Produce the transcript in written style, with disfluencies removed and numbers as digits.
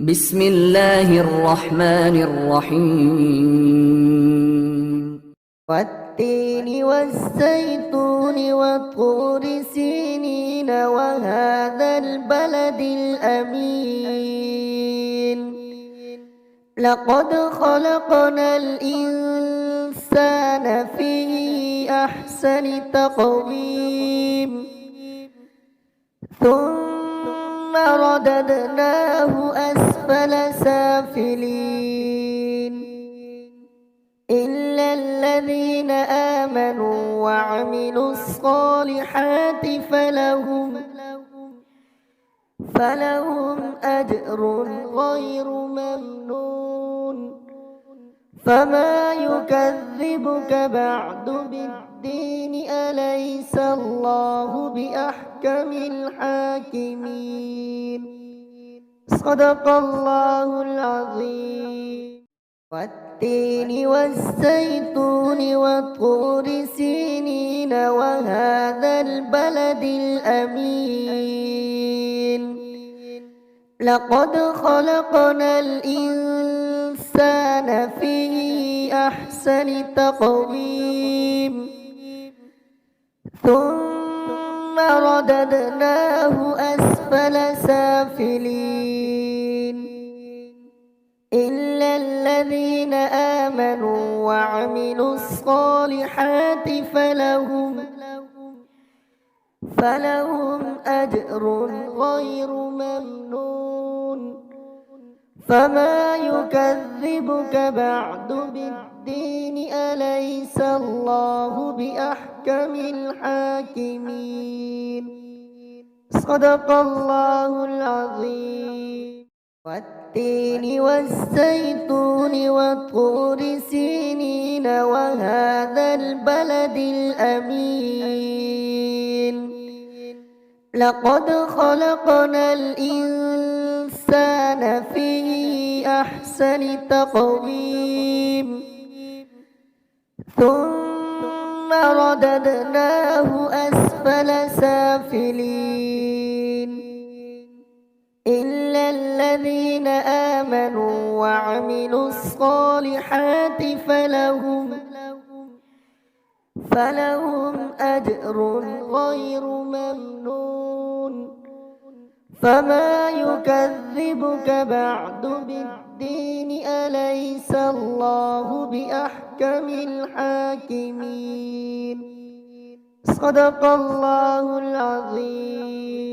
بسم الله الرحمن الرحيم والتين والزيتون وطور سينين وهذا البلد الأمين لقد خلقنا الإنسان في أحسن تقويم ثم رددناه أسفل سافلين إلا الذين آمنوا وعملوا الصالحات فلهم أجر غير ممنون فما يكذبك بعد بالدين أليس الله بأحكم الحاكمين صدق الله العظيم والتين والزيتون وطور سينين وهذا البلد الأمين لقد خلقنا الإنسان في أحسن تقويم ثم رددناه أسفل سافلين إلا الذين آمنوا وعملوا الصالحات فلهم أجر غير ممنون فما يكذبك بعد بالدين أليس الله بأحكم الحاكمين صدق الله العظيم والتين والزيتون وطور سينين وهذا البلد الأمين لقد خلقنا الإنسان في أحسن تقويم ثم رددناه أسفل سافلين إلا الذين آمنوا وعملوا الصالحات فلهم أجر غير ممنون فما يكذبك بعد بالدين أليس الله بأحكم الحاكمين صدق الله العظيم.